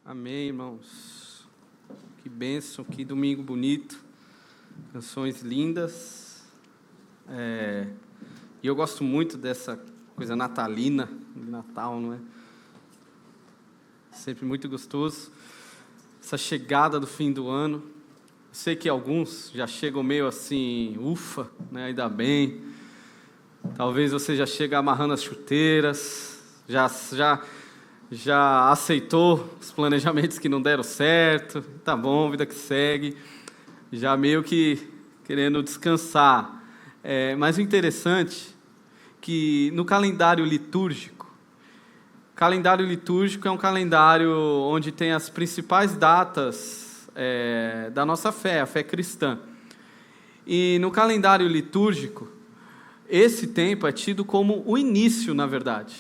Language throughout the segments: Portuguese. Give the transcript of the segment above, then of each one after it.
Amém, irmãos. Que bênção, que domingo bonito. Canções lindas. E eu gosto muito dessa coisa natalina, de Natal, não é? Sempre muito gostoso. Essa chegada do fim do ano. Sei que alguns já chegam meio assim, ufa, né? Ainda bem. Talvez você já chegue amarrando as chuteiras, já aceitou os planejamentos que não deram certo, tá bom, vida que segue, já meio que querendo descansar. Mas o interessante é que no calendário litúrgico é um calendário onde tem as principais datas da nossa fé, a fé cristã. E no calendário litúrgico, esse tempo é tido como o início, na verdade,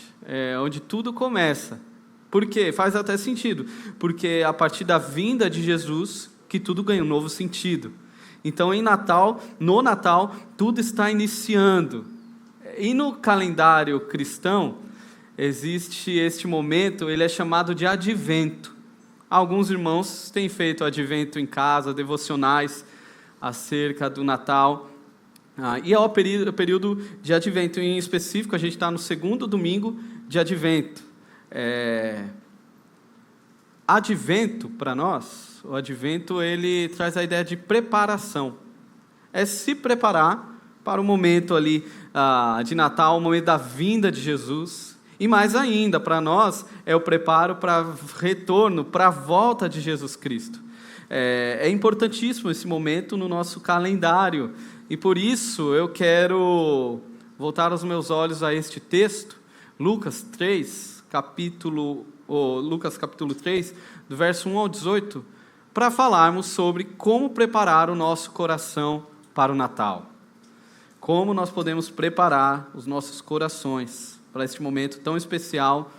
onde tudo começa. Por quê? Faz até sentido, porque é a partir da vinda de Jesus que tudo ganha um novo sentido. Então, no Natal, tudo está iniciando. E no calendário cristão, existe este momento, ele é chamado de advento. Alguns irmãos têm feito advento em casa, devocionais acerca do Natal. E é o período de advento, em específico, a gente está no segundo domingo de advento. Advento, para nós, o advento ele traz a ideia de preparação. É se preparar para o momento ali de Natal, o momento da vinda de Jesus. E mais ainda, para nós, é o preparo para o retorno, para a volta de Jesus Cristo. É importantíssimo esse momento no nosso calendário. E por isso eu quero voltar os meus olhos a este texto, Lucas capítulo 3, do verso 1 ao 18, para falarmos sobre como preparar o nosso coração para o Natal. Como nós podemos preparar os nossos corações para este momento tão especial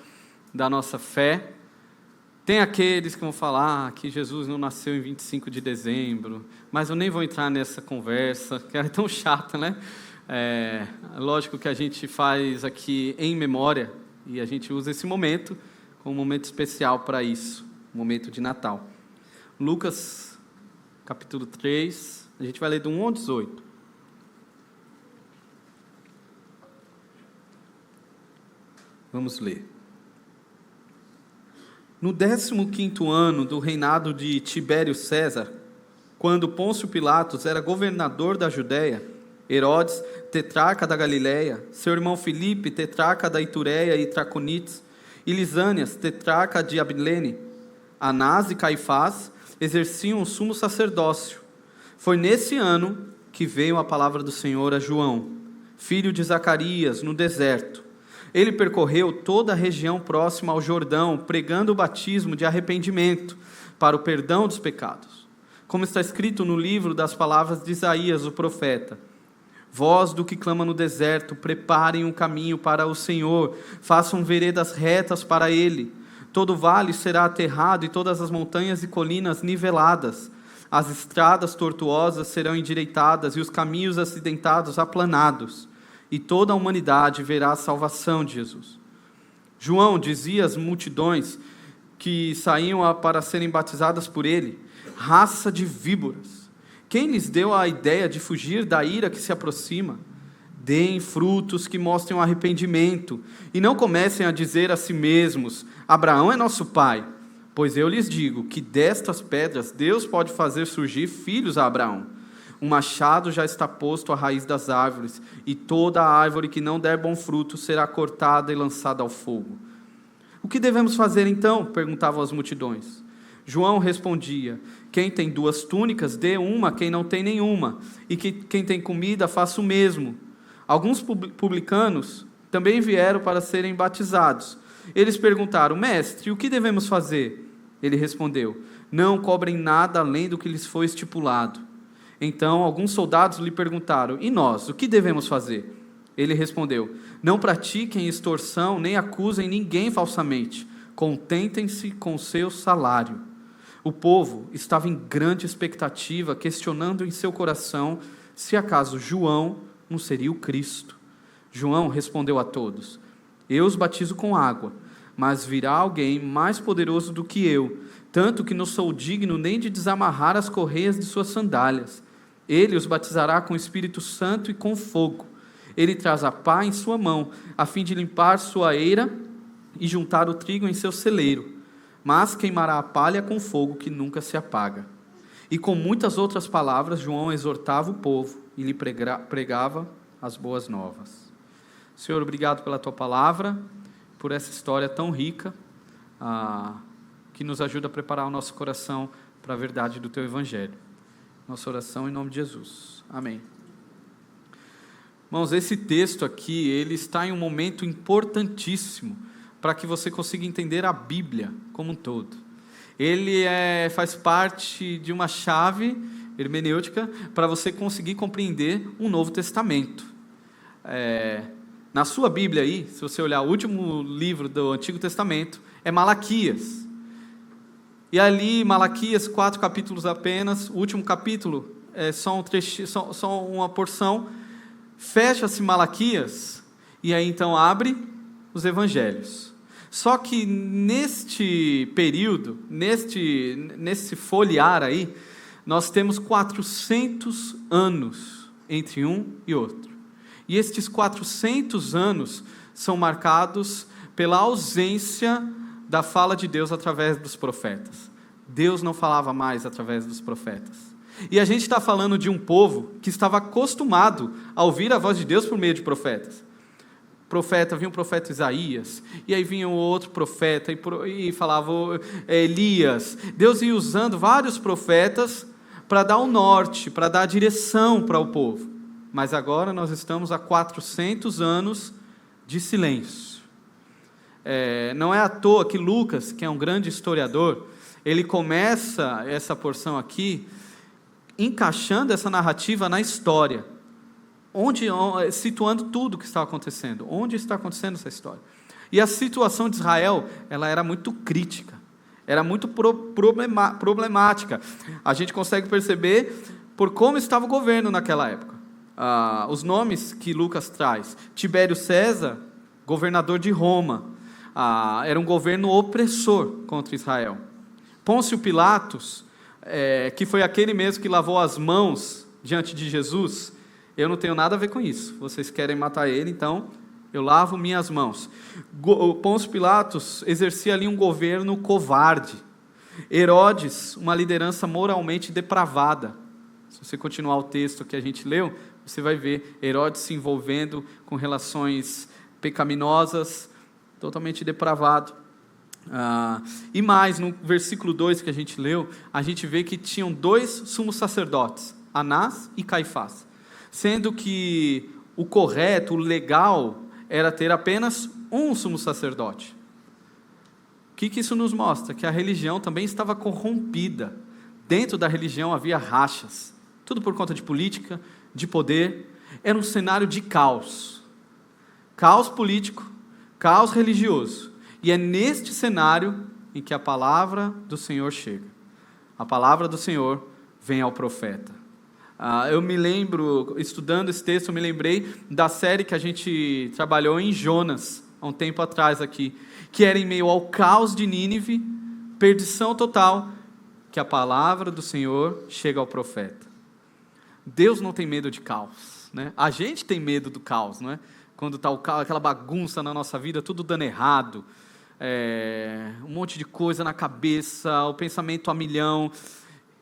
da nossa fé. Tem aqueles que vão falar que Jesus não nasceu em 25 de dezembro, mas eu nem vou entrar nessa conversa, que é tão chata, né? Lógico que a gente faz aqui em memória, e a gente usa esse momento como um momento especial para isso, um momento de Natal. Lucas, capítulo 3, a gente vai ler do 1 ao 18. Vamos ler. No 15º ano do reinado de Tibério César, quando Pôncio Pilatos era governador da Judéia, Herodes, tetrarca da Galileia, seu irmão Filipe, tetrarca da Itureia e Traconites, e Lisânias, tetrarca de Abilene, Anás e Caifás exerciam o sumo sacerdócio. Foi nesse ano que veio a palavra do Senhor a João, filho de Zacarias, no deserto. Ele percorreu toda a região próxima ao Jordão, pregando o batismo de arrependimento para o perdão dos pecados. Como está escrito no livro das palavras de Isaías, o profeta: voz do que clama no deserto, preparem um caminho para o Senhor, façam veredas retas para Ele. Todo vale será aterrado e todas as montanhas e colinas niveladas. As estradas tortuosas serão endireitadas e os caminhos acidentados aplanados. E toda a humanidade verá a salvação de Jesus. João dizia às multidões que saíam para serem batizadas por ele: raça de víboras, quem lhes deu a ideia de fugir da ira que se aproxima? Deem frutos que mostrem o arrependimento, e não comecem a dizer a si mesmos: Abraão é nosso pai. Pois eu lhes digo que destas pedras Deus pode fazer surgir filhos a Abraão. Um machado já está posto à raiz das árvores, e toda a árvore que não der bom fruto será cortada e lançada ao fogo. O que devemos fazer então? Perguntavam as multidões. João respondia: quem tem 2 túnicas, dê uma a quem não tem nenhuma, e quem tem comida, faça o mesmo. Alguns publicanos também vieram para serem batizados. Eles perguntaram: mestre, o que devemos fazer? Ele respondeu: não cobrem nada além do que lhes foi estipulado. Então alguns soldados lhe perguntaram: e nós, o que devemos fazer? Ele respondeu: não pratiquem extorsão, nem acusem ninguém falsamente. Contentem-se com o seu salário. O povo estava em grande expectativa, questionando em seu coração se acaso João não seria o Cristo. João respondeu a todos: eu os batizo com água, mas virá alguém mais poderoso do que eu, tanto que não sou digno nem de desamarrar as correias de suas sandálias. Ele os batizará com o Espírito Santo e com fogo. Ele traz a pá em sua mão, a fim de limpar sua eira e juntar o trigo em seu celeiro, mas queimará a palha com fogo que nunca se apaga. E com muitas outras palavras, João exortava o povo e lhe pregava as boas novas. Senhor, obrigado pela tua palavra, por essa história tão rica, que nos ajuda a preparar o nosso coração para a verdade do teu evangelho. Nossa oração em nome de Jesus. Amém. Irmãos, esse texto aqui, ele está em um momento importantíssimo para que você consiga entender a Bíblia como um todo. Ele faz parte de uma chave hermenêutica para você conseguir compreender um Novo Testamento. Na sua Bíblia aí, se você olhar o último livro do Antigo Testamento, é Malaquias. E ali, Malaquias, 4 capítulos apenas, o último capítulo é só uma porção, fecha-se Malaquias, e aí então abre os Evangelhos. Só que neste período, nesse folhear aí, nós temos 400 anos entre um e outro. E estes 400 anos são marcados pela ausência da fala de Deus através dos profetas. Deus não falava mais através dos profetas. E a gente está falando de um povo que estava acostumado a ouvir a voz de Deus por meio de profetas. Vinha o profeta Isaías, e aí vinha o outro profeta, e falava Elias. Deus ia usando vários profetas para dar o norte, para dar a direção para o povo. Mas agora nós estamos há 400 anos de silêncio. Não é à toa que Lucas, que é um grande historiador, ele começa essa porção aqui encaixando essa narrativa na história, situando tudo o que está acontecendo, onde está acontecendo essa história. E a situação de Israel, ela era muito crítica, era muito problemática. A gente consegue perceber por como estava o governo naquela época. Os nomes que Lucas traz: Tibério César, governador de Roma, era um governo opressor contra Israel. Pôncio Pilatos, que foi aquele mesmo que lavou as mãos diante de Jesus. Eu não tenho nada a ver com isso. Vocês querem matar ele, então eu lavo minhas mãos. Pôncio Pilatos exercia ali um governo covarde. Herodes, uma liderança moralmente depravada. Se você continuar o texto que a gente leu, você vai ver Herodes se envolvendo com relações pecaminosas, totalmente depravado. E mais, no versículo 2 que a gente leu, a gente vê que tinham 2 sumos sacerdotes, Anás e Caifás, sendo que o correto, o legal, era ter apenas um sumo sacerdote. O que isso nos mostra? Que a religião também estava corrompida. Dentro da religião havia rachas, tudo por conta de política, de poder. Era um cenário de caos político, caos religioso. E é neste cenário em que a palavra do Senhor chega. A palavra do Senhor vem ao profeta. Eu me lembro, estudando esse texto, eu me lembrei da série que a gente trabalhou em Jonas, há um tempo atrás aqui, que era em meio ao caos de Nínive, perdição total, que a palavra do Senhor chega ao profeta. Deus não tem medo de caos, né? A gente tem medo do caos, não é? Quando está o caos, aquela bagunça na nossa vida, tudo dando errado, um monte de coisa na cabeça, o pensamento a milhão,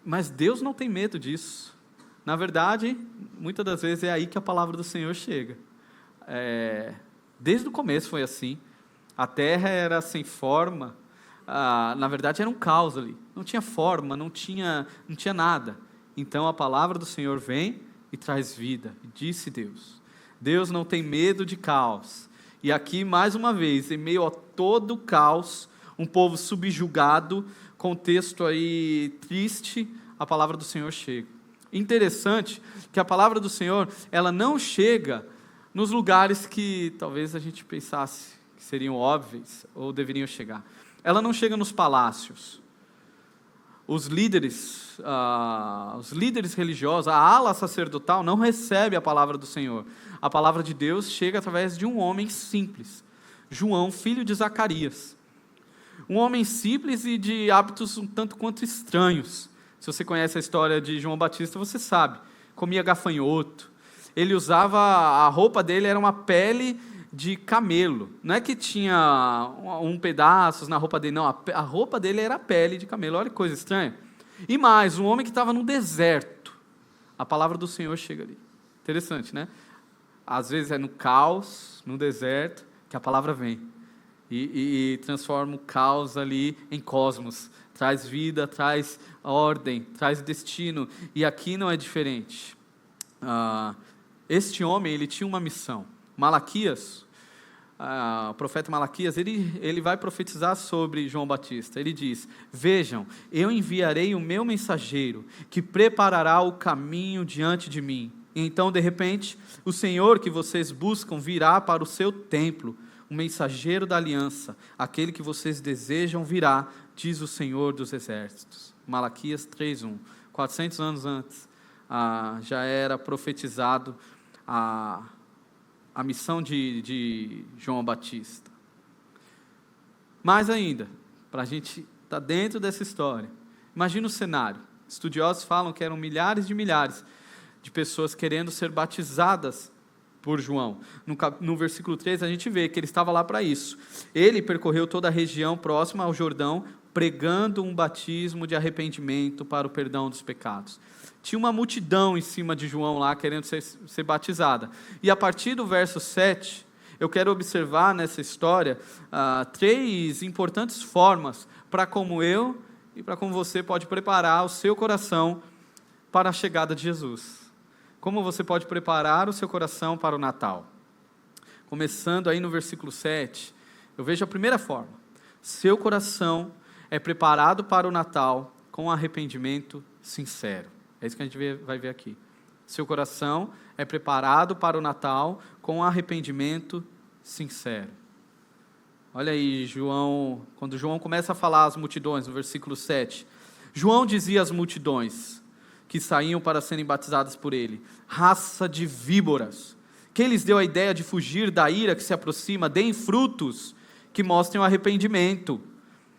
mas Deus não tem medo disso. Na verdade, muitas das vezes é aí que a palavra do Senhor chega. Desde o começo foi assim. A terra era sem forma, na verdade era um caos ali, não tinha forma, não tinha nada. Então a palavra do Senhor vem e traz vida, e disse Deus. Deus não tem medo de caos. E aqui, mais uma vez, em meio a todo o caos, um povo subjugado, contexto aí triste, a palavra do Senhor chega. Interessante que a palavra do Senhor, ela não chega nos lugares que talvez a gente pensasse que seriam óbvios ou deveriam chegar. Ela não chega nos palácios. Os líderes religiosos, a ala sacerdotal não recebe a palavra do Senhor. A palavra de Deus chega através de um homem simples, João, filho de Zacarias. Um homem simples e de hábitos um tanto quanto estranhos. Se você conhece a história de João Batista, você sabe. Comia gafanhoto. Ele usava, a roupa dele era uma pele de camelo. Não é que tinha um pedaço na roupa dele, não. A roupa dele era pele de camelo. Olha que coisa estranha. E mais, um homem que estava no deserto. A palavra do Senhor chega ali. Interessante, né? Às vezes é no caos, no deserto, que a palavra vem. E transforma o caos ali em cosmos. Traz vida, traz ordem, traz destino. E aqui não é diferente. Este homem, ele tinha uma missão. Malaquias, o profeta Malaquias, ele vai profetizar sobre João Batista. Ele diz: vejam, eu enviarei o meu mensageiro, que preparará o caminho diante de mim. E então, de repente, o Senhor que vocês buscam virá para o seu templo. O mensageiro da aliança, aquele que vocês desejam virá, diz o Senhor dos exércitos. Malaquias 3:1. 400 anos antes, já era profetizado a missão de João Batista. Mais ainda, para a gente estar dentro dessa história, imagina o cenário. Estudiosos falam que eram milhares de pessoas querendo ser batizadas por João. No versículo 3 a gente vê que ele estava lá para isso. Ele percorreu toda a região próxima ao Jordão, pregando um batismo de arrependimento para o perdão dos pecados. Tinha uma multidão em cima de João lá, querendo ser batizada. E a partir do verso 7, eu quero observar nessa história 3 importantes formas para como eu e para como você pode preparar o seu coração para a chegada de Jesus. Como você pode preparar o seu coração para o Natal? Começando aí no versículo 7, eu vejo a primeira forma. Seu coração é preparado para o Natal com arrependimento sincero. É isso que a gente vai ver aqui. Seu coração é preparado para o Natal com arrependimento sincero. Olha aí, quando João começa a falar às multidões, no versículo 7. João dizia às multidões que saíam para serem batizadas por ele: raça de víboras, quem lhes deu a ideia de fugir da ira que se aproxima? Deem frutos que mostrem o arrependimento.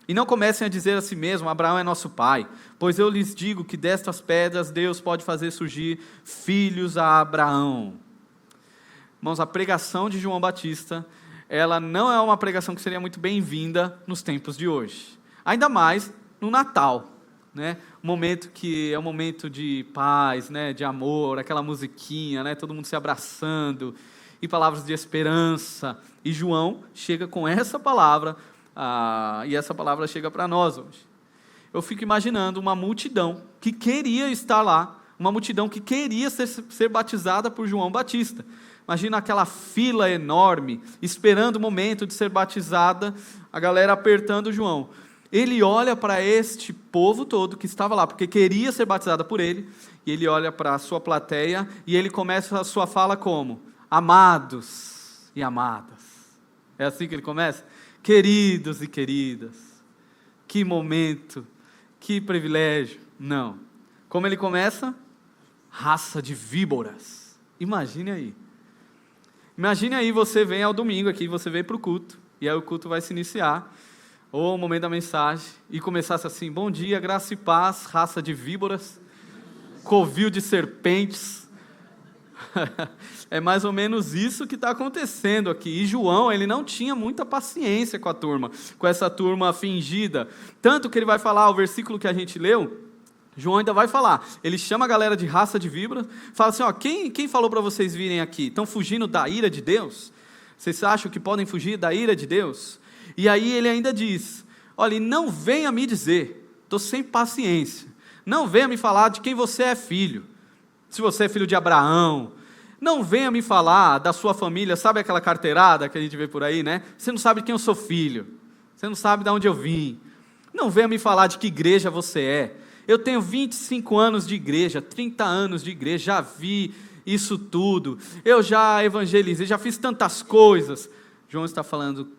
E não comecem a dizer a si mesmo: Abraão é nosso pai, pois eu lhes digo que destas pedras Deus pode fazer surgir filhos a Abraão. Irmãos, a pregação de João Batista, ela não é uma pregação que seria muito bem-vinda nos tempos de hoje. Ainda mais no Natal, né? Momento que é um momento de paz, né? De amor, aquela musiquinha, né? Todo mundo se abraçando, e palavras de esperança. E João chega com essa palavra, e essa palavra chega para nós hoje. Eu fico imaginando uma multidão que queria estar lá, uma multidão que queria ser batizada por João Batista. Imagina aquela fila enorme, esperando o momento de ser batizada, a galera apertando João. Ele olha para este povo todo que estava lá, porque queria ser batizada por ele, e ele olha para a sua plateia, e ele começa a sua fala como? Amados e amadas. É assim que ele começa? Queridos e queridas. Que momento, que privilégio. Não. Como ele começa? Raça de víboras. Imagine aí. Imagine aí, você vem ao domingo aqui, você vem para o culto, e aí o culto vai se iniciar, ou o momento da mensagem, e começasse assim: bom dia, graça e paz, raça de víboras, covil de serpentes. É mais ou menos isso que está acontecendo aqui. E João, ele não tinha muita paciência com a turma, com essa turma fingida, tanto que ele vai falar, o versículo que a gente leu, João ainda vai falar, ele chama a galera de raça de víboras, fala assim: ó, quem falou para vocês virem aqui? Estão fugindo da ira de Deus? Vocês acham que podem fugir da ira de Deus? E aí ele ainda diz: olha, não venha me dizer, estou sem paciência, não venha me falar de quem você é filho, se você é filho de Abraão, não venha me falar da sua família, sabe aquela carteirada que a gente vê por aí, né? Você não sabe de quem eu sou filho, você não sabe de onde eu vim, não venha me falar de que igreja você é. Eu tenho 25 anos de igreja, 30 anos de igreja, já vi isso tudo, eu já evangelizei, já fiz tantas coisas. João está falando: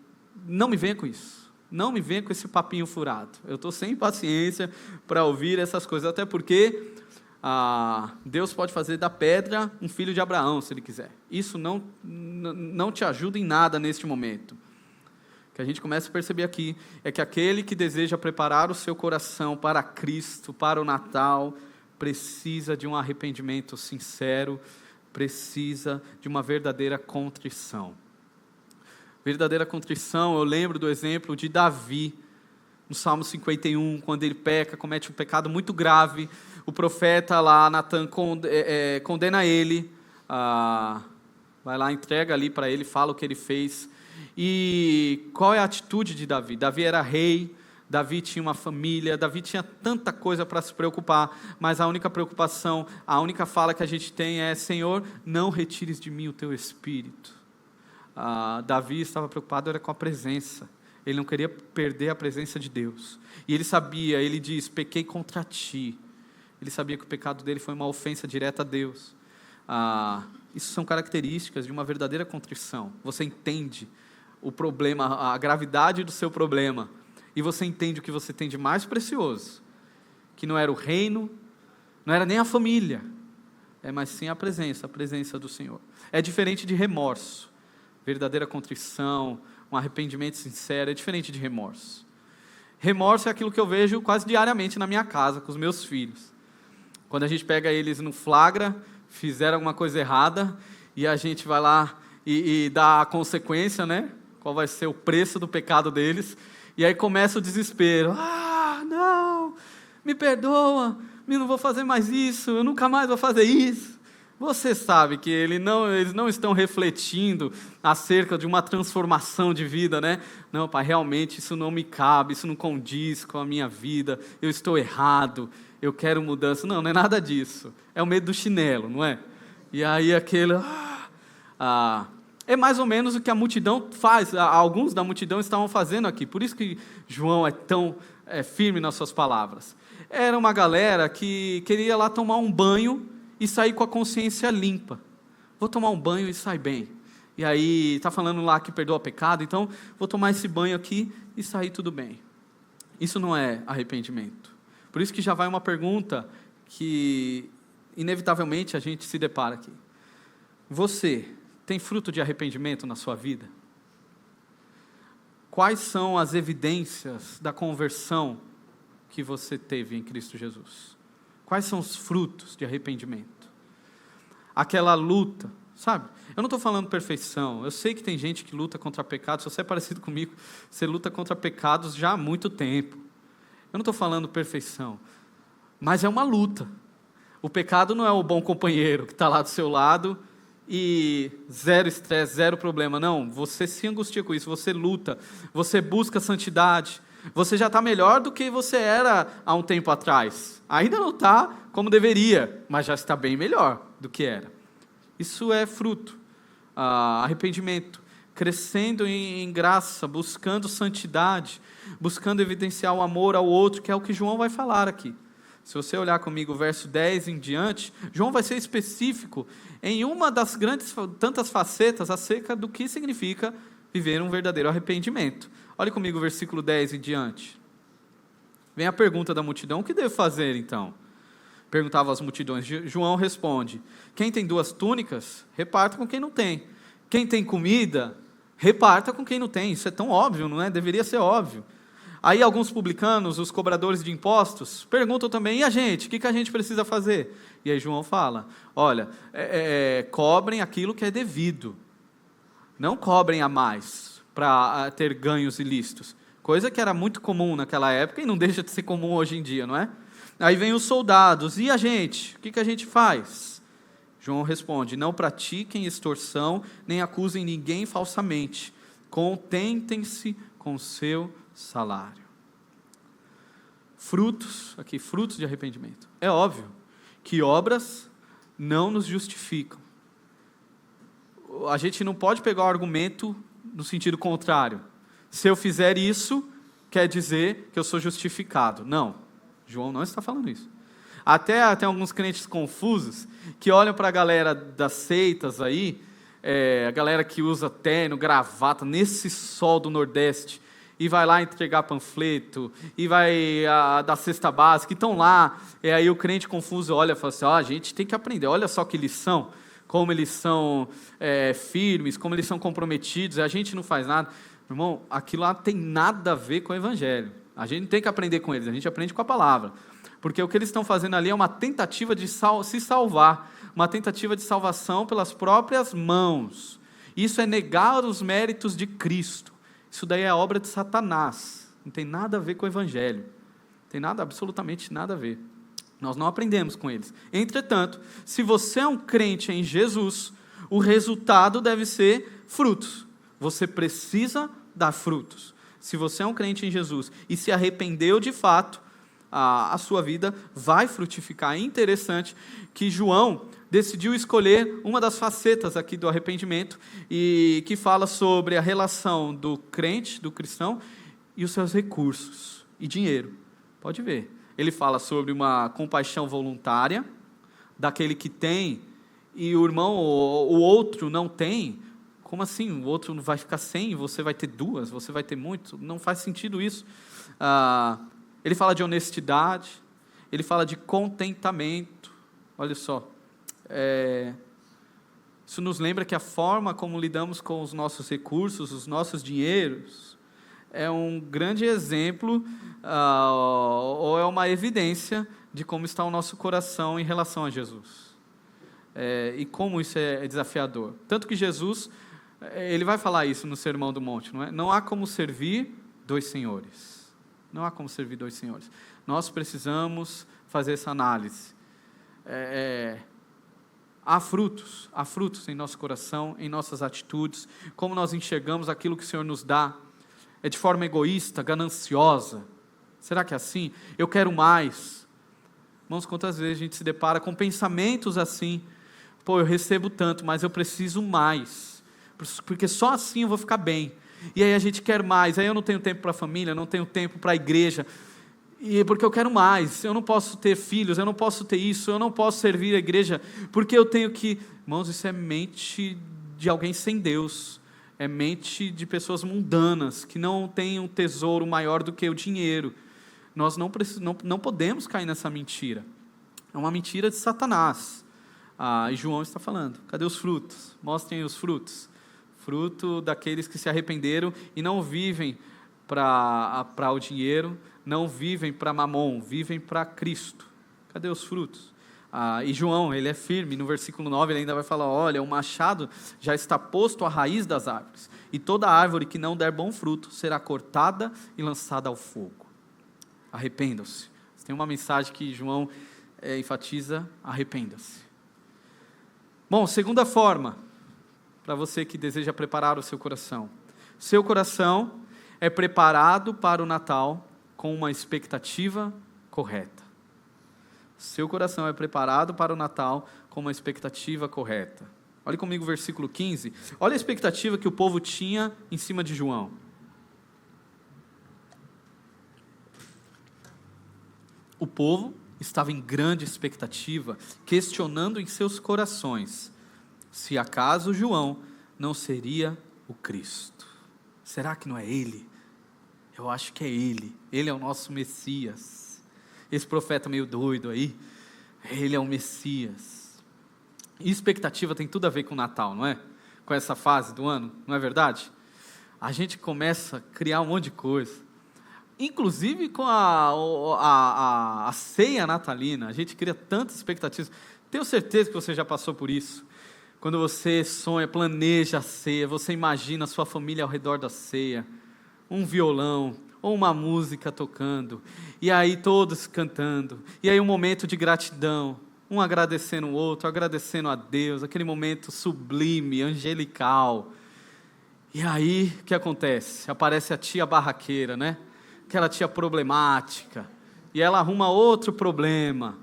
não me venha com isso, não me venha com esse papinho furado, eu estou sem paciência para ouvir essas coisas, até porque Deus pode fazer da pedra um filho de Abraão, se Ele quiser. Isso não te ajuda em nada neste momento. que a gente começa a perceber aqui, é que aquele que deseja preparar o seu coração para Cristo, para o Natal, precisa de um arrependimento sincero, precisa de uma verdadeira contrição. Verdadeira contrição, eu lembro do exemplo de Davi, no Salmo 51, quando ele peca, comete um pecado muito grave, o profeta lá, Natan, condena ele, vai lá, entrega ali para ele, fala o que ele fez. E qual é a atitude de Davi? Davi era rei, Davi tinha uma família, Davi tinha tanta coisa para se preocupar, mas a única preocupação, a única fala que a gente tem é: Senhor, não retires de mim o teu espírito. Davi estava preocupado era com a presença, ele não queria perder a presença de Deus, e ele sabia, ele diz: pequei contra ti. Ele sabia que o pecado dele foi uma ofensa direta a Deus. Isso são características de uma verdadeira contrição. Você entende o problema, a gravidade do seu problema, e você entende o que você tem de mais precioso, que não era o reino, não era nem a família, mas sim a presença do Senhor. É diferente de remorso. Verdadeira contrição, um arrependimento sincero, é diferente de remorso. Remorso é aquilo que eu vejo quase diariamente na minha casa, com os meus filhos. Quando a gente pega eles no flagra, fizeram alguma coisa errada, e a gente vai lá e dá a consequência, né? Qual vai ser o preço do pecado deles, e aí começa o desespero. Não, me perdoa, eu não vou fazer mais isso, eu nunca mais vou fazer isso. Você sabe que eles não estão refletindo acerca de uma transformação de vida, né? Não, pai, realmente isso não me cabe, isso não condiz com a minha vida, eu estou errado, eu quero mudança. Não é nada disso. É o medo do chinelo, não é? E aí aquele... é mais ou menos o que a multidão faz, alguns da multidão estavam fazendo aqui, por isso que João é tão firme nas suas palavras. Era uma galera que queria lá tomar um banho e sair com a consciência limpa. Vou tomar um banho e sair bem. E aí, está falando lá que perdoa o pecado, então vou tomar esse banho aqui e sair tudo bem. Isso não é arrependimento. Por isso que já vai uma pergunta que, inevitavelmente, a gente se depara aqui. Você tem fruto de arrependimento na sua vida? Quais são as evidências da conversão que você teve em Cristo Jesus? Quais são os frutos de arrependimento? Aquela luta, sabe? Eu não estou falando perfeição. Eu sei que tem gente que luta contra pecados. Se você é parecido comigo, você luta contra pecados já há muito tempo. Eu não estou falando perfeição, mas é uma luta. O pecado não é o bom companheiro que está lá do seu lado e zero estresse, zero problema. Não, você se angustia com isso, você luta, você busca santidade. Você já está melhor do que você era há um tempo atrás. Ainda não está como deveria, mas já está bem melhor do que era. Isso é fruto, arrependimento, crescendo em graça, buscando santidade, buscando evidenciar o amor ao outro, que é o que João vai falar aqui. Se você olhar comigo o verso 10 em diante, João vai ser específico em uma das tantas facetas acerca do que significa viver um verdadeiro arrependimento. Olhe comigo o versículo 10 em diante. Vem a pergunta da multidão: o que devo fazer então? Perguntavam as multidões. João responde: quem tem 2 túnicas, reparta com quem não tem. Quem tem comida, reparta com quem não tem. Isso é tão óbvio, não é? Deveria ser óbvio. Aí alguns publicanos, os cobradores de impostos, perguntam também: e a gente? O que a gente precisa fazer? E aí João fala: olha, cobrem aquilo que é devido. Não cobrem a mais para ter ganhos ilícitos. Coisa que era muito comum naquela época e não deixa de ser comum hoje em dia, não é? Aí vem os soldados: e a gente? O que a gente faz? João responde: não pratiquem extorsão, nem acusem ninguém falsamente. Contentem-se com o seu salário. Frutos de arrependimento. É óbvio que obras não nos justificam. A gente não pode pegar o argumento no sentido contrário. Se eu fizer isso, quer dizer que eu sou justificado. Não, João não está falando isso. Até tem alguns crentes confusos que olham para a galera das seitas aí, a galera que usa terno, gravata, nesse sol do Nordeste, e vai lá entregar panfleto, e vai dar cesta básica, e estão lá, e aí o crente confuso olha e fala assim: a gente tem que aprender, olha só que lição, como eles são firmes, como eles são comprometidos, e a gente não faz nada. Irmão, aquilo lá tem nada a ver com o evangelho. A gente tem que aprender com eles, a gente aprende com a palavra. Porque o que eles estão fazendo ali é uma tentativa de se salvar, uma tentativa de salvação pelas próprias mãos. Isso é negar os méritos de Cristo. Isso daí é obra de Satanás. Não tem nada a ver com o evangelho. Não tem nada, absolutamente nada a ver. Nós não aprendemos com eles. Entretanto, se você é um crente em Jesus, o resultado deve ser frutos. Você precisa dar frutos. Se você é um crente em Jesus e se arrependeu de fato, a sua vida vai frutificar. É interessante que João decidiu escolher uma das facetas aqui do arrependimento, e que fala sobre a relação do crente, do cristão, e os seus recursos e dinheiro. Pode ver. Ele fala sobre uma compaixão voluntária, daquele que tem, e o irmão, o outro não tem. Como assim? O outro não vai ficar sem, você vai ter duas, você vai ter muito? Não faz sentido isso. Ele fala de honestidade, ele fala de contentamento. Olha só, isso nos lembra que a forma como lidamos com os nossos recursos, os nossos dinheiros, é um grande exemplo, ou é uma evidência de como está o nosso coração em relação a Jesus. E como isso é desafiador. Tanto que Jesus, ele vai falar isso no Sermão do Monte, não é? Não há como servir dois senhores. Não há como servir dois senhores. Nós precisamos fazer essa análise. Há frutos em nosso coração, em nossas atitudes, como nós enxergamos aquilo que o Senhor nos dá. É de forma egoísta, gananciosa? Será que é assim? Eu quero mais. Irmãos, quantas vezes a gente se depara com pensamentos assim? Pô, eu recebo tanto, mas eu preciso mais, porque só assim eu vou ficar bem. E aí a gente quer mais, aí eu não tenho tempo para a família, não tenho tempo para a igreja, e porque eu quero mais, eu não posso ter filhos, eu não posso ter isso, eu não posso servir a igreja, porque eu tenho que... Irmãos, isso é mente de alguém sem Deus, é mente de pessoas mundanas, que não têm um tesouro maior do que o dinheiro. Nós não podemos cair nessa mentira, é uma mentira de Satanás. E João está falando, cadê os frutos? Mostrem os frutos. Fruto daqueles que se arrependeram e não vivem para o dinheiro, não vivem para Mamon, vivem para Cristo. Cadê os frutos? E João, ele é firme, no versículo 9 ele ainda vai falar, olha, o machado já está posto à raiz das árvores, e toda árvore que não der bom fruto será cortada e lançada ao fogo. Arrependam-se. Tem uma mensagem que João enfatiza, arrependa-se. Bom, segunda forma, para você que deseja preparar o seu coração. Seu coração é preparado para o Natal com uma expectativa correta. Seu coração é preparado para o Natal com uma expectativa correta. Olhe comigo o versículo 15. Olha a expectativa que o povo tinha em cima de João. O povo estava em grande expectativa, questionando em seus corações se acaso João não seria o Cristo. Será que não é ele? Eu acho que é ele. Ele é o nosso Messias. Esse profeta meio doido aí, ele é o Messias. E expectativa tem tudo a ver com o Natal, não é? Com essa fase do ano, não é verdade? A gente começa a criar um monte de coisa. Inclusive com a ceia natalina, a gente cria tantas expectativas. Tenho certeza que você já passou por isso. Quando você sonha, planeja a ceia, você imagina a sua família ao redor da ceia, um violão ou uma música tocando, e aí todos cantando, e aí um momento de gratidão, um agradecendo o outro, agradecendo a Deus, aquele momento sublime, angelical. E aí, o que acontece? Aparece a tia barraqueira, né? Aquela tia problemática, e ela arruma outro problema,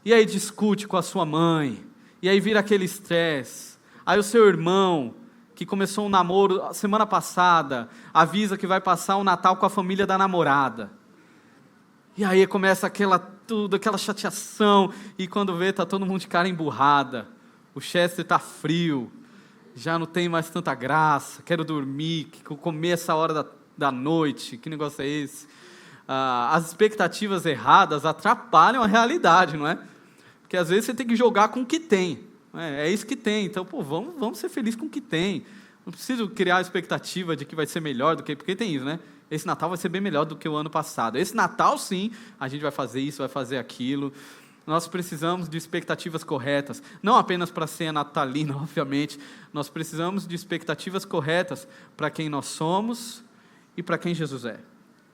e aí discute com a sua mãe, e aí vira aquele estresse. Aí o seu irmão, que começou um namoro semana passada, avisa que vai passar o Natal com a família da namorada, e aí começa aquela chateação, e quando vê, está todo mundo de cara emburrada, o Chester está frio, já não tem mais tanta graça, quero dormir, comer essa hora da noite, que negócio é esse? As expectativas erradas atrapalham a realidade, não é? Porque às vezes você tem que jogar com o que tem, é isso que tem, então vamos ser felizes com o que tem, Não preciso criar a expectativa de que vai ser melhor do que... Porque tem isso, né? Esse Natal vai ser bem melhor do que o ano passado. Esse Natal, sim, a gente vai fazer isso, vai fazer aquilo. Nós precisamos de expectativas corretas. Não apenas para a ceia natalina, obviamente. Nós precisamos de expectativas corretas para quem nós somos e para quem Jesus é.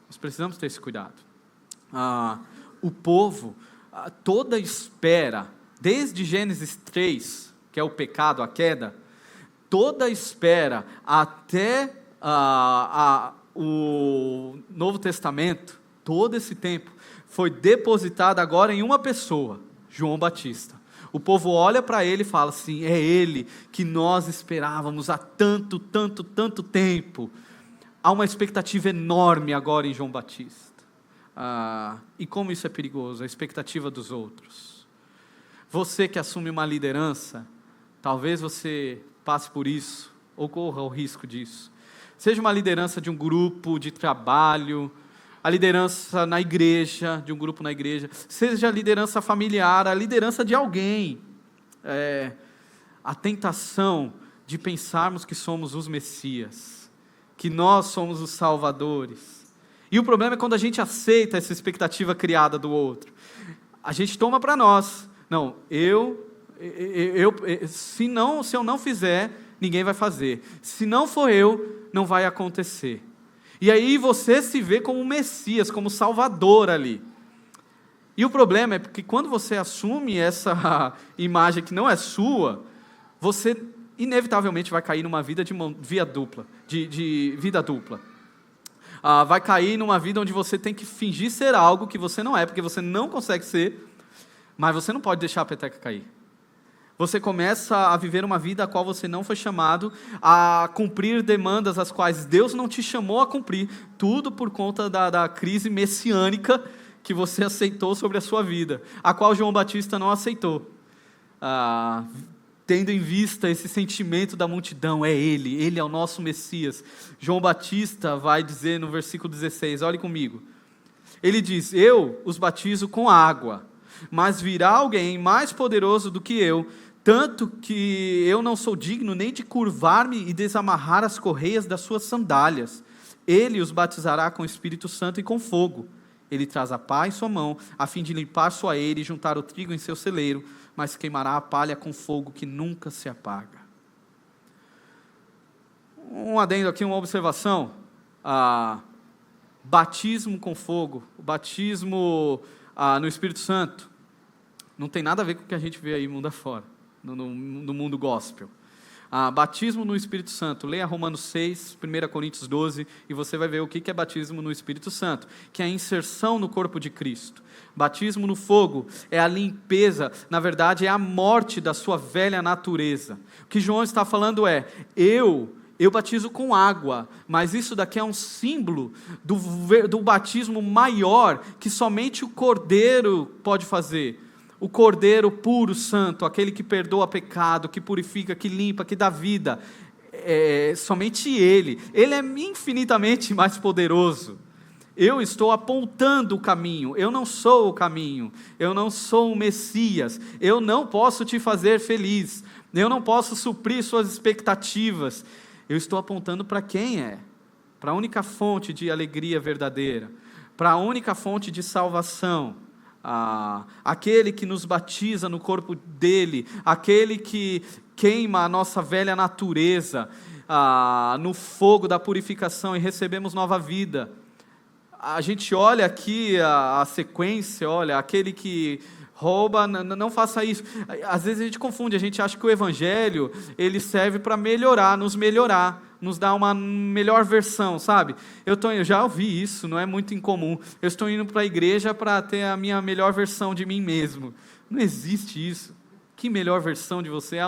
Nós precisamos ter esse cuidado. O povo, toda espera, desde Gênesis 3, que é o pecado, a queda, toda espera até o Novo Testamento, todo esse tempo, foi depositada agora em uma pessoa, João Batista. O povo olha para ele e fala assim, é ele que nós esperávamos há tanto tempo. Há uma expectativa enorme agora em João Batista. E como isso é perigoso, a expectativa dos outros. Você que assume uma liderança, talvez você passe por isso, ou corra o risco disso. Seja uma liderança de um grupo de trabalho, a liderança na igreja, de um grupo na igreja, seja a liderança familiar, a liderança de alguém. A tentação de pensarmos que somos os Messias, que nós somos os salvadores. E o problema é quando a gente aceita essa expectativa criada do outro. A gente toma para nós. Não, se eu não fizer, ninguém vai fazer. Se não for eu, não vai acontecer. E aí você se vê como Messias, como Salvador ali. E o problema é porque quando você assume essa imagem que não é sua, você inevitavelmente vai cair numa vida de vida dupla. Vai cair numa vida onde você tem que fingir ser algo que você não é, porque você não consegue ser, mas você não pode deixar a peteca cair. Você começa a viver uma vida a qual você não foi chamado, a cumprir demandas as quais Deus não te chamou a cumprir, tudo por conta da crise messiânica que você aceitou sobre a sua vida, a qual João Batista não aceitou. Tendo em vista esse sentimento da multidão, ele é o nosso Messias. João Batista vai dizer no versículo 16, olhe comigo. Ele diz, eu os batizo com água, mas virá alguém mais poderoso do que eu, tanto que eu não sou digno nem de curvar-me e desamarrar as correias das suas sandálias. Ele os batizará com o Espírito Santo e com fogo. Ele traz a pá em sua mão, a fim de limpar sua eira e juntar o trigo em seu celeiro, mas queimará a palha com fogo que nunca se apaga. Um adendo aqui, uma observação. Batismo com fogo, o batismo no Espírito Santo, não tem nada a ver com o que a gente vê aí mundo afora, no mundo gospel. Batismo no Espírito Santo, leia Romanos 6, 1 Coríntios 12, e você vai ver o que é batismo no Espírito Santo, que é a inserção no corpo de Cristo. Batismo no fogo é a limpeza, na verdade é a morte da sua velha natureza. O que João está falando é, eu batizo com água, mas isso daqui é um símbolo do batismo maior, que somente o Cordeiro pode fazer. O Cordeiro puro, santo, aquele que perdoa pecado, que purifica, que limpa, que dá vida, somente Ele é infinitamente mais poderoso. Eu estou apontando o caminho, eu não sou o caminho, eu não sou o Messias, eu não posso te fazer feliz, eu não posso suprir suas expectativas, eu estou apontando para quem é, para a única fonte de alegria verdadeira, para a única fonte de salvação, aquele que nos batiza no corpo dele, aquele que queima a nossa velha natureza no fogo da purificação e recebemos nova vida. A gente olha aqui a sequência, olha, aquele que rouba, não faça isso. Às vezes a gente confunde, a gente acha que o Evangelho, ele serve para melhorar, nos dar uma melhor versão, sabe? Eu já ouvi isso, não é muito incomum. Eu estou indo para a igreja para ter a minha melhor versão de mim mesmo. Não existe isso. Que melhor versão de você?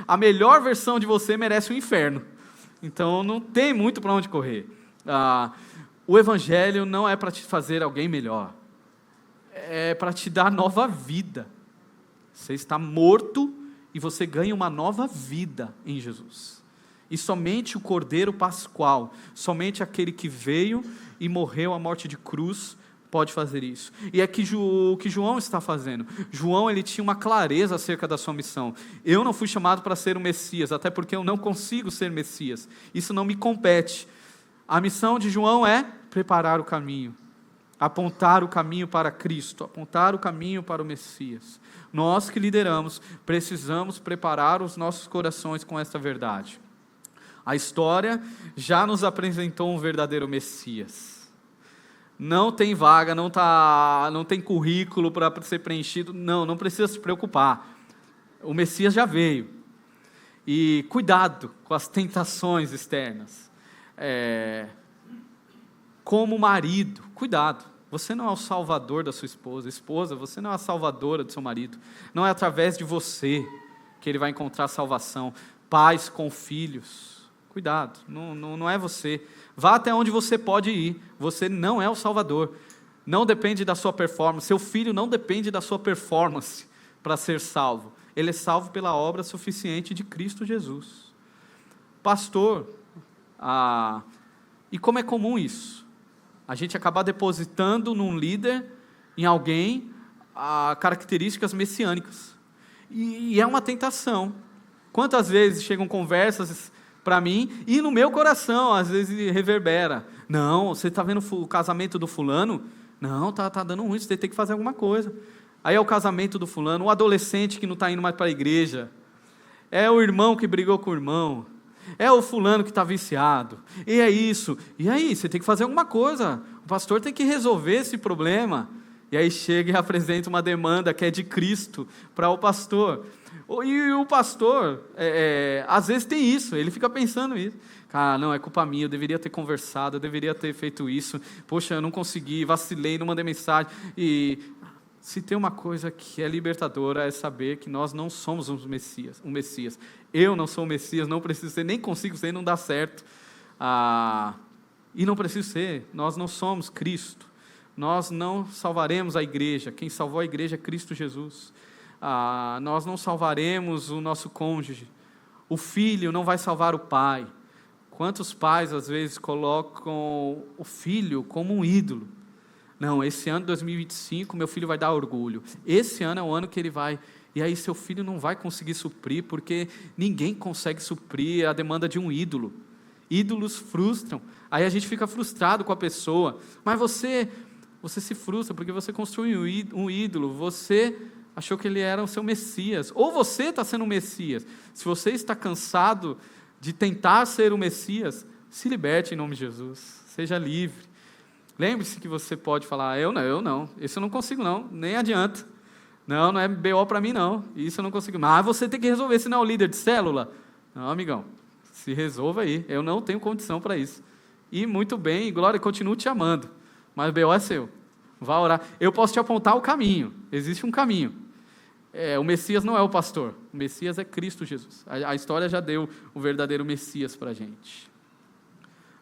A melhor versão de você merece o inferno. Então não tem muito para onde correr. O Evangelho não é para te fazer alguém melhor. É para te dar nova vida. Você está morto e você ganha uma nova vida em Jesus. E somente o Cordeiro Pascual, somente aquele que veio e morreu a morte de cruz, pode fazer isso. E é o que João está fazendo. João, ele tinha uma clareza acerca da sua missão. Eu não fui chamado para ser o Messias, até porque eu não consigo ser Messias. Isso não me compete. A missão de João é preparar o caminho, apontar o caminho para Cristo, apontar o caminho para o Messias. Nós que lideramos, precisamos preparar os nossos corações com esta verdade. A história já nos apresentou um verdadeiro Messias. Não tem vaga, não tem currículo para ser preenchido. Não precisa se preocupar. O Messias já veio. E cuidado com as tentações externas. Como marido, cuidado. Você não é o salvador da sua esposa. Esposa, você não é a salvadora do seu marido. Não é através de você que ele vai encontrar salvação. Pais com filhos. Cuidado, não é você. Vá até onde você pode ir. Você não é o Salvador. Não depende da sua performance. Seu filho não depende da sua performance para ser salvo. Ele é salvo pela obra suficiente de Cristo Jesus. Pastor, e como é comum isso? A gente acabar depositando num líder, em alguém, características messiânicas. E é uma tentação. Quantas vezes chegam conversas para mim, e no meu coração, às vezes reverbera. Não, você está vendo o casamento do fulano? Não, tá dando ruim, você tem que fazer alguma coisa. Aí é o casamento do fulano, o adolescente que não está indo mais para a igreja, é o irmão que brigou com o irmão, é o fulano que está viciado, e é isso. E aí, você tem que fazer alguma coisa, o pastor tem que resolver esse problema. E aí chega e apresenta uma demanda que é de Cristo para o pastor. E o pastor, às vezes tem isso, ele fica pensando isso. Cara, não, é culpa minha, eu deveria ter conversado, eu deveria ter feito isso. Poxa, eu não consegui, vacilei, não mandei mensagem. E se tem uma coisa que é libertadora, é saber que nós não somos um Messias. Eu não sou o Messias, não preciso ser, nem consigo ser, não dá certo. E não preciso ser, nós não somos Cristo. Nós não salvaremos a igreja, quem salvou a igreja é Cristo Jesus. Nós não salvaremos o nosso cônjuge, o filho não vai salvar o pai. Quantos pais às vezes colocam o filho como um ídolo? Não, esse ano de 2025 meu filho vai dar orgulho, esse ano é o ano que ele vai, e aí seu filho não vai conseguir suprir, porque ninguém consegue suprir a demanda de um ídolo. Ídolos frustram, aí a gente fica frustrado com a pessoa, mas você se frustra porque você construiu um ídolo, você achou que ele era o seu Messias, ou você está sendo o Messias. Se você está cansado de tentar ser o Messias, se liberte em nome de Jesus, seja livre. Lembre-se que você pode falar, eu não, isso eu não consigo não, nem adianta, não é BO para mim não, isso eu não consigo, mas você tem que resolver, senão é o líder de célula. Não, amigão, se resolva aí, eu não tenho condição para isso. E muito bem, glória, continuo te amando, mas o BO é seu, vá orar. Eu posso te apontar o caminho, existe um caminho. O Messias não é o pastor, o Messias é Cristo Jesus. A história já deu o verdadeiro Messias para a gente.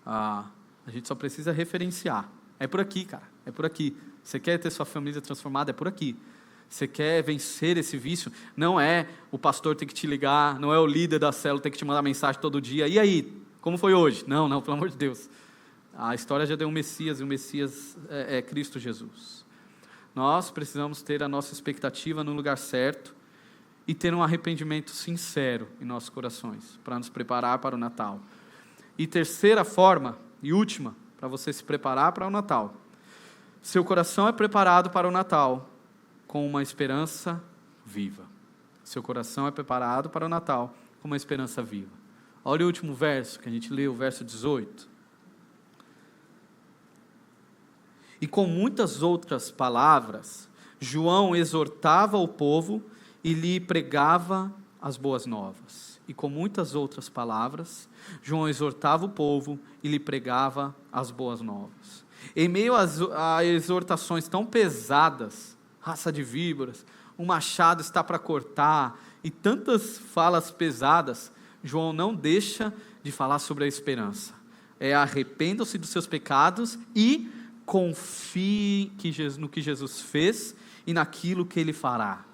A gente só precisa referenciar. É por aqui, cara, é por aqui. Você quer ter sua família transformada? É por aqui. Você quer vencer esse vício? Não é o pastor ter que te ligar, não é o líder da célula ter que te mandar mensagem todo dia. E aí, como foi hoje? Não, pelo amor de Deus. A história já deu um Messias, e o Messias é Cristo Jesus. Nós precisamos ter a nossa expectativa no lugar certo e ter um arrependimento sincero em nossos corações, para nos preparar para o Natal. E terceira forma, e última, para você se preparar para o Natal. Seu coração é preparado para o Natal com uma esperança viva. Seu coração é preparado para o Natal com uma esperança viva. Olha o último verso que a gente leu, o verso 18. E com muitas outras palavras, João exortava o povo e lhe pregava as boas novas. E com muitas outras palavras, João exortava o povo e lhe pregava as boas novas. Em meio a exortações tão pesadas, raça de víboras, o machado está para cortar, e tantas falas pesadas, João não deixa de falar sobre a esperança. Arrependam-se dos seus pecados e confie no que Jesus fez e naquilo que Ele fará.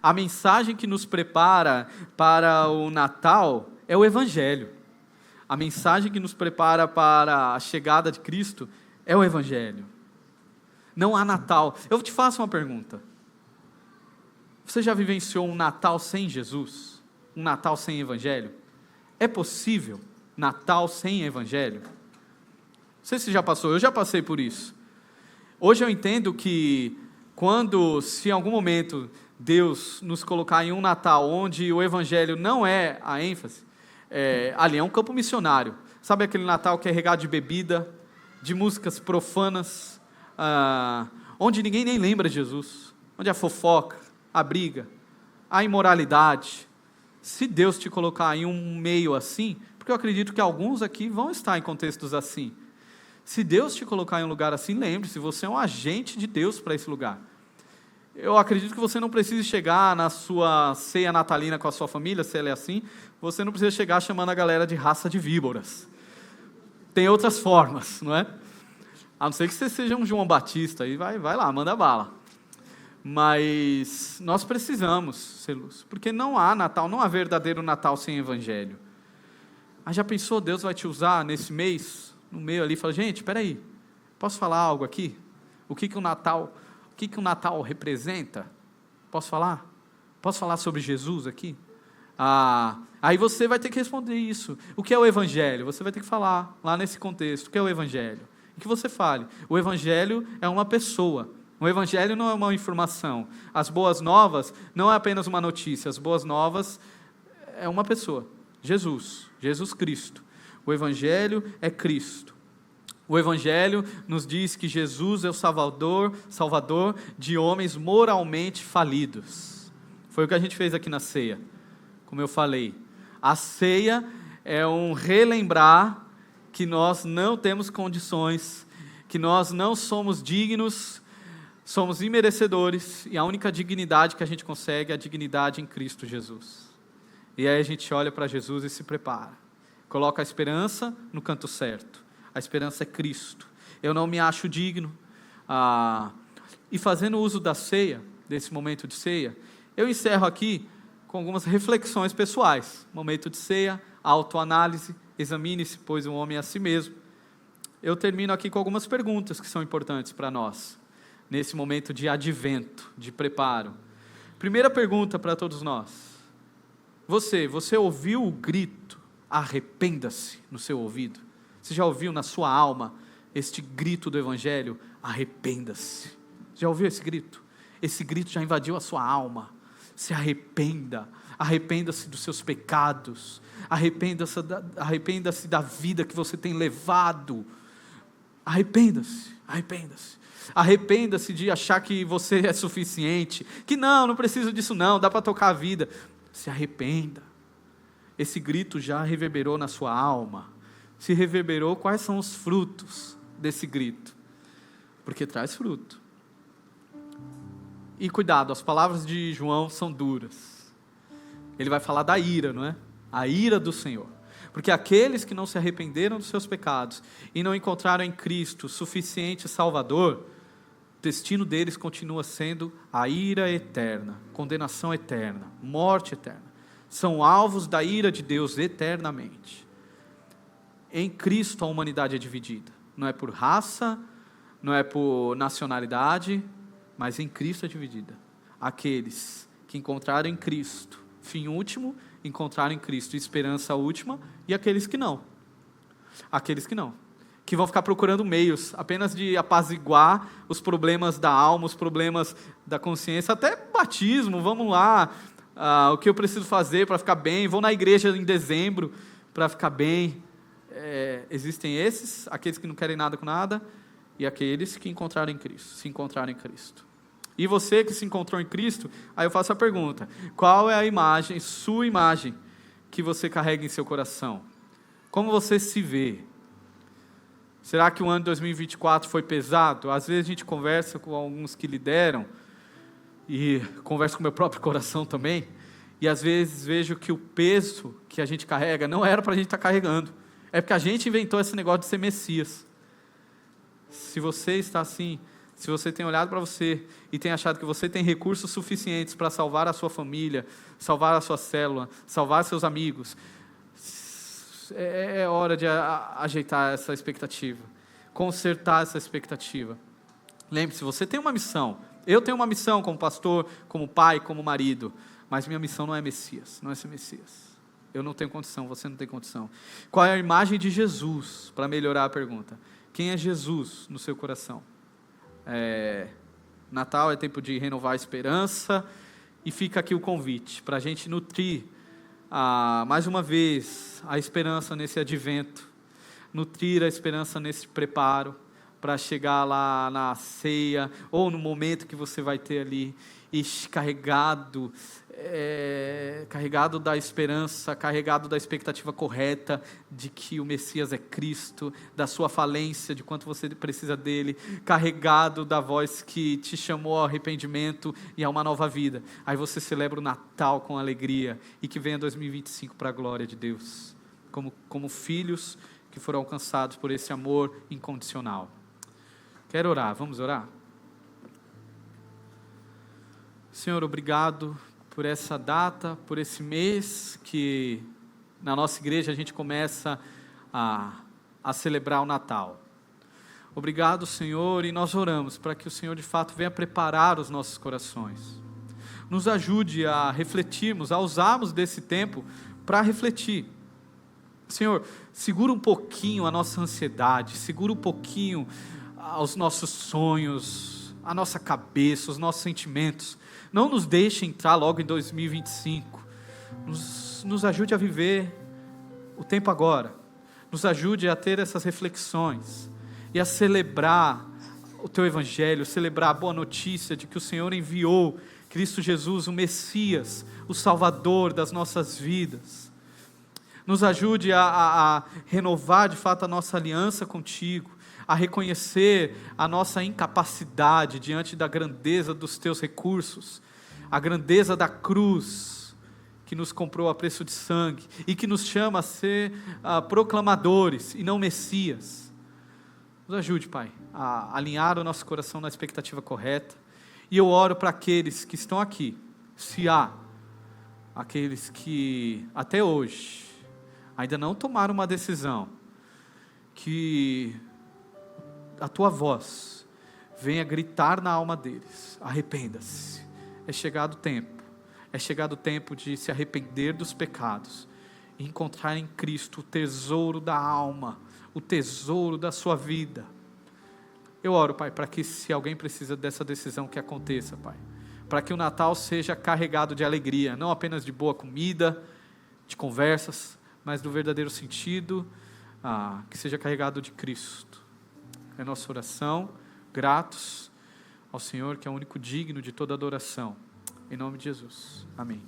A mensagem que nos prepara para o Natal é o Evangelho. A mensagem que nos prepara para a chegada de Cristo é o Evangelho. Não há Natal. Eu te faço uma pergunta. Você já vivenciou um Natal sem Jesus? Um Natal sem Evangelho? É possível Natal sem Evangelho? Não sei se já passou, eu já passei por isso. Hoje eu entendo que se em algum momento Deus nos colocar em um Natal onde o Evangelho não é a ênfase, ali é um campo missionário. Sabe aquele Natal que é regado de bebida, de músicas profanas, onde ninguém nem lembra de Jesus, onde a fofoca, a briga, a imoralidade. Se Deus te colocar em um meio assim, porque eu acredito que alguns aqui vão estar em contextos assim, se Deus te colocar em um lugar assim, lembre-se, você é um agente de Deus para esse lugar. Eu acredito que você não precisa chegar na sua ceia natalina com a sua família, se ela é assim, você não precisa chegar chamando a galera de raça de víboras. Tem outras formas, não é? A não ser que você seja um João Batista, aí vai lá, manda bala. Mas nós precisamos ser luz, porque não há Natal, não há verdadeiro Natal sem Evangelho. Já pensou, Deus vai te usar nesse mês, no meio ali, fala, gente, espera aí, posso falar algo aqui? O que o Natal representa? Posso falar? Posso falar sobre Jesus aqui? Aí você vai ter que responder isso. O que é o Evangelho? Você vai ter que falar lá nesse contexto. O que é o Evangelho? E que você fale. O Evangelho é uma pessoa. O Evangelho não é uma informação. As boas novas não é apenas uma notícia. As boas novas é uma pessoa. Jesus Cristo. O Evangelho é Cristo. O Evangelho nos diz que Jesus é o Salvador de homens moralmente falidos. Foi o que a gente fez aqui na ceia. Como eu falei, a ceia é um relembrar que nós não temos condições, que nós não somos dignos, somos imerecedores, e a única dignidade que a gente consegue é a dignidade em Cristo Jesus. E aí a gente olha para Jesus e se prepara, coloca a esperança no canto certo. A esperança é Cristo. Eu não me acho digno. E fazendo uso da ceia, desse momento de ceia, eu encerro aqui com algumas reflexões pessoais. Momento de ceia, autoanálise, examine-se, pois o homem é a si mesmo. Eu termino aqui com algumas perguntas que são importantes para nós, nesse momento de advento, de preparo. Primeira pergunta para todos nós. Você ouviu o grito, arrependa-se, no seu ouvido? Você já ouviu na sua alma este grito do Evangelho? Arrependa-se. Já ouviu esse grito? Esse grito já invadiu a sua alma. Se arrependa. Arrependa-se dos seus pecados. Arrependa-se da vida que você tem levado. Arrependa-se. Arrependa-se de achar que você é suficiente. Que não preciso disso não, dá para tocar a vida. Se arrependa. Esse grito já reverberou na sua alma. Se reverberou, quais são os frutos desse grito? Porque traz fruto. E cuidado, as palavras de João são duras. Ele vai falar da ira, não é? A ira do Senhor. Porque aqueles que não se arrependeram dos seus pecados e não encontraram em Cristo suficiente Salvador, o destino deles continua sendo a ira eterna, condenação eterna, morte eterna. São alvos da ira de Deus eternamente. Em Cristo a humanidade é dividida. Não é por raça, não é por nacionalidade, mas em Cristo é dividida. Aqueles que encontraram em Cristo, fim último, encontraram em Cristo esperança última, e aqueles que não. Que vão ficar procurando meios apenas de apaziguar os problemas da alma, os problemas da consciência, até batismo, vamos lá, o que eu preciso fazer para ficar bem, vou na igreja em dezembro para ficar bem. Existem esses, aqueles que não querem nada com nada, e aqueles que encontraram em Cristo, se encontraram em Cristo. E você que se encontrou em Cristo, aí eu faço a pergunta, qual é a imagem, sua imagem, que você carrega em seu coração? Como você se vê? Será que o ano de 2024 foi pesado? Às vezes a gente conversa com alguns que lideram, e converso com o meu próprio coração também, e às vezes vejo que o peso que a gente carrega não era para a gente estar carregando, é porque a gente inventou esse negócio de ser Messias. Se você está assim, se você tem olhado para você e tem achado que você tem recursos suficientes para salvar a sua família, salvar a sua célula, salvar seus amigos, é hora de ajeitar essa expectativa, consertar essa expectativa. Lembre-se, você tem uma missão. Eu tenho uma missão como pastor, como pai, como marido. Mas minha missão não é Messias, não é ser Messias. Eu não tenho condição, você não tem condição. Qual é a imagem de Jesus, para melhorar a pergunta? Quem é Jesus no seu coração? Natal é tempo de renovar a esperança, e fica aqui o convite, para a gente nutrir, mais uma vez, a esperança nesse advento, nutrir a esperança nesse preparo, para chegar lá na ceia, ou no momento que você vai ter ali, e carregado da esperança, carregado da expectativa correta, de que o Messias é Cristo, da sua falência, de quanto você precisa dele, carregado da voz que te chamou ao arrependimento e a uma nova vida. Aí você celebra o Natal com alegria, e que venha 2025 para a glória de Deus, como filhos que foram alcançados por esse amor incondicional. Quero orar, vamos orar? Senhor, obrigado por essa data, por esse mês que na nossa igreja a gente começa a celebrar o Natal. Obrigado, Senhor, e nós oramos para que o Senhor de fato venha preparar os nossos corações. Nos ajude a refletirmos, a usarmos desse tempo para refletir. Senhor, segura um pouquinho a nossa ansiedade, segura um pouquinho os nossos sonhos, a nossa cabeça, os nossos sentimentos. Não nos deixe entrar logo em 2025. Nos ajude a viver o tempo agora. Nos ajude a ter essas reflexões e a celebrar o Teu Evangelho, celebrar a boa notícia de que o Senhor enviou Cristo Jesus, o Messias, o Salvador das nossas vidas. Nos ajude a renovar de fato a nossa aliança contigo, a reconhecer a nossa incapacidade diante da grandeza dos Teus recursos, a grandeza da cruz que nos comprou a preço de sangue e que nos chama a ser proclamadores e não Messias. Nos ajude, Pai, a alinhar o nosso coração na expectativa correta. E eu oro para aqueles que estão aqui, se há aqueles que até hoje ainda não tomaram uma decisão, que a Tua voz venha gritar na alma deles: arrependa-se. É chegado o tempo de se arrepender dos pecados e encontrar em Cristo o tesouro da alma, o tesouro da sua vida. Eu oro, Pai, para que, se alguém precisa dessa decisão, que aconteça, Pai, para que o Natal seja carregado de alegria, não apenas de boa comida, de conversas, mas do verdadeiro sentido, que seja carregado de Cristo. É nossa oração, gratos ao Senhor, que é o único digno de toda adoração. Em nome de Jesus. Amém.